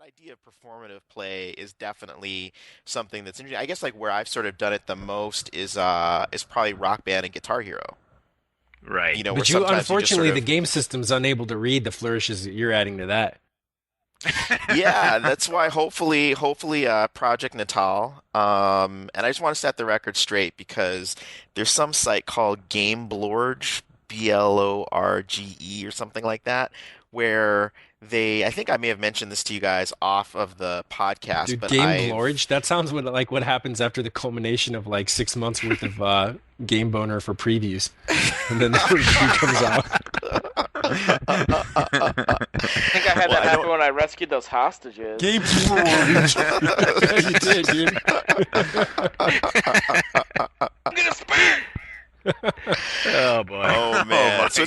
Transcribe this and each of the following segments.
idea of performative play is definitely something that's interesting. I guess like where I've sort of done it the most is probably Rock Band and Guitar Hero. Right. Where But sometimes you just sort unfortunately, the of game system's unable to read the flourishes that you're adding to that. yeah, that's why hopefully Project Natal. And I just want to set the record straight because there's some site called Gameblorge, Blorge or something like that, where I think I may have mentioned this to you guys off of the podcast, Dude, but Game I've Blorge, that sounds like what happens after the culmination of like 6 months worth of Game Boner for previews, and then the review comes out. I think I had well, that I happen don't. when I rescued those hostages. Game Blorge. Yeah, you did, dude. I'm gonna spit! Oh boy. Oh Oh man! my god.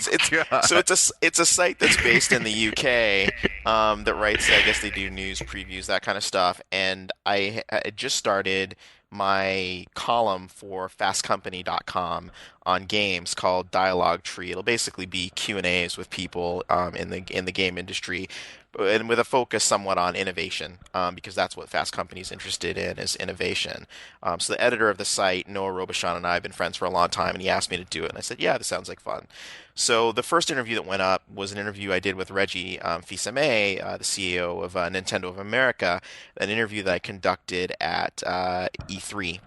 It's a site that's based in the UK that writes. I guess they do news previews, that kind of stuff. And I just started my column for fastcompany.com on games called Dialogue Tree. It'll basically be Q&As with people in the game industry, and with a focus somewhat on innovation, because that's what Fast Company's interested in is innovation. So the editor of the site, Noah Robichon, and I have been friends for a long time, and he asked me to do it, and I said, yeah, this sounds like fun. So the first interview that went up was an interview I did with Reggie Fils-Aimé, the CEO of Nintendo of America, an interview that I conducted at E3.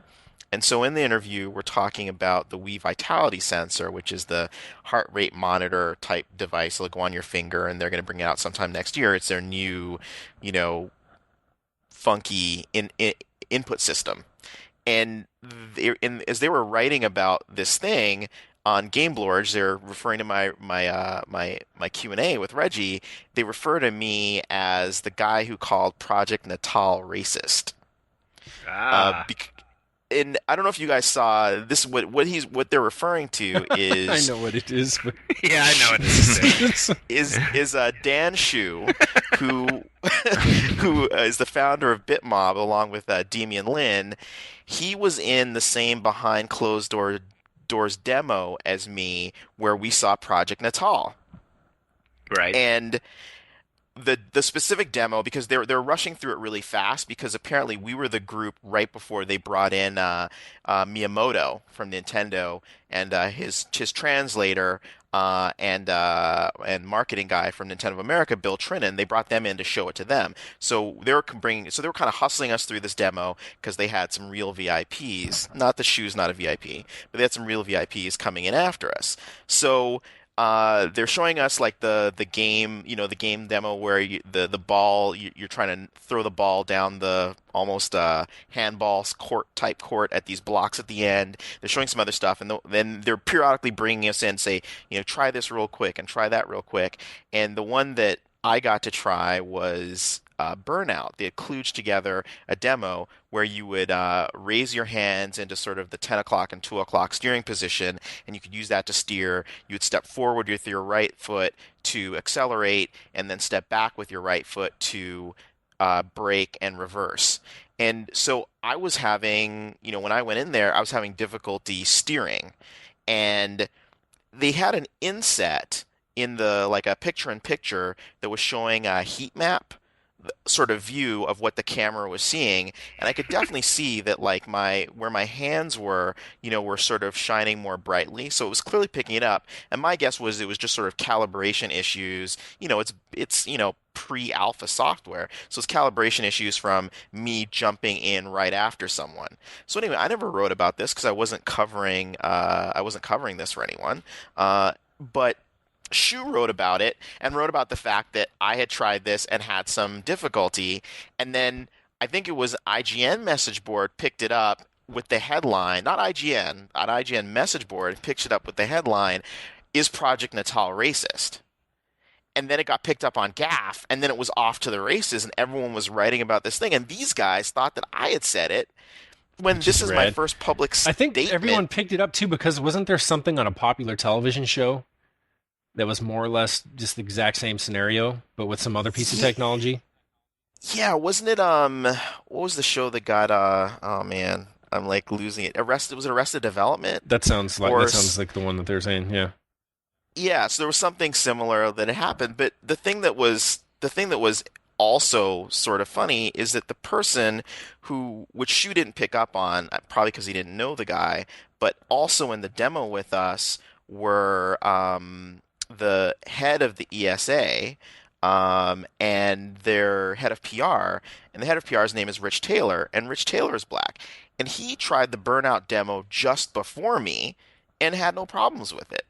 And so in the interview, we're talking about the Wii Vitality sensor, which is the heart rate monitor type device. It'll go on your finger, and they're going to bring it out sometime next year. It's their new, you know, funky input system. And as they were writing about this thing on Gameblorge, they're referring to my Q&A with Reggie. They refer to me as the guy who called Project Natal racist. Uh, Ah. bec- and I don't know if you guys saw this. What they're referring to I is know what it is, but Yeah, I know what this is. is Dan Shu, who who is the founder of Bitmob along with Damian Lin. He was in the same behind closed doors demo as me, where we saw Project Natal. Right. And the specific demo, because they're rushing through it really fast, because apparently we were the group right before they brought in Miyamoto from Nintendo and his translator and marketing guy from Nintendo of America, Bill Trinan. They brought them in to show it to them. So they were kind of hustling us through this demo because they had some real VIPs. Not the shoes, not a VIP, but they had some real VIPs coming in after us. So they're showing us like the game, the game demo where the ball, you're trying to throw the ball down the almost handball court at these blocks at the end. They're showing some other stuff, and then they're periodically bringing us in, say, try this real quick and try that real quick. And the one that I got to try was Burnout. They had kludged together a demo where you would raise your hands into sort of the 10 o'clock and 2 o'clock steering position, and you could use that to steer. You would step forward with your right foot to accelerate, and then step back with your right foot to brake and reverse. And so I was having, when I went in there, I was having difficulty steering. And they had an inset in the like a picture in picture that was showing a heat map sort of view of what the camera was seeing, and I could definitely see that like my where my hands were, were sort of shining more brightly, so it was clearly picking it up. And my guess was it was just sort of calibration issues. It's pre-alpha software, so it's calibration issues from me jumping in right after someone. So anyway, I never wrote about this because I wasn't covering this for anyone, but Shu wrote about it and wrote about the fact that I had tried this and had some difficulty. And then I think it was IGN message board picked it up with the headline, not IGN, on IGN message board picked it up with the headline, "Is Project Natal racist?" And then it got picked up on GAF, and then it was off to the races, and everyone was writing about this thing. And these guys thought that I had said it when which is this is my rad. first public I think statement. everyone picked it up too because wasn't there something on a popular television show that was more or less just the exact same scenario, but with some other piece of technology? Yeah, wasn't it what was the show that got oh man, I'm like losing it. Arrested, was it Arrested Development? That Or sounds like the one that they're saying. Yeah. yeah, so there was something similar that had happened, but the thing that was also sort of funny is that the person which Shu didn't pick up on, probably because he didn't know the guy, but also in the demo with us were the head of the ESA and their head of PR. And the head of PR's name is Rich Taylor, and Rich Taylor is black. And he tried the Burnout demo just before me and had no problems with it.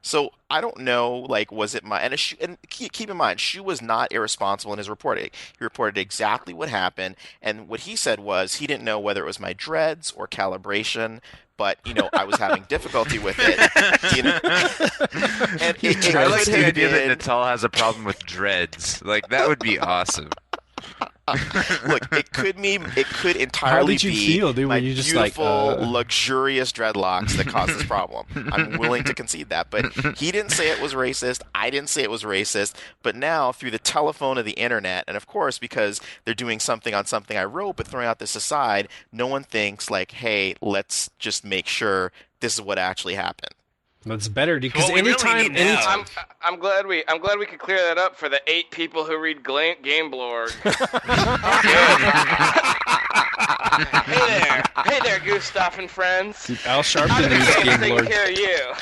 So I don't know, like, was it and keep in mind, Shu was not irresponsible in his reporting. He reported exactly what happened, and what he said was he didn't know whether it was my dreads or calibration, but I was having difficulty with it. And I like could the have idea that been- Natal has a problem with dreads. Like, that would be awesome. Look, it could How entirely did you be feel, dude? Were my you just like, beautiful, luxurious dreadlocks that caused this problem. I'm willing to concede that, but he didn't say it was racist. I didn't say it was racist. But now, through the telephone of the internet, and of course, because they're doing something on something I wrote, but throwing out this aside, no one thinks like, hey, let's just make sure this is what actually happened. That's better because What we really anytime, need now- anytime, I'm glad we could clear that up for the 8 people who read Gameblog. Hey there, Gustav and friends. Al How Sharpton did needs the Game take Lord. care of you?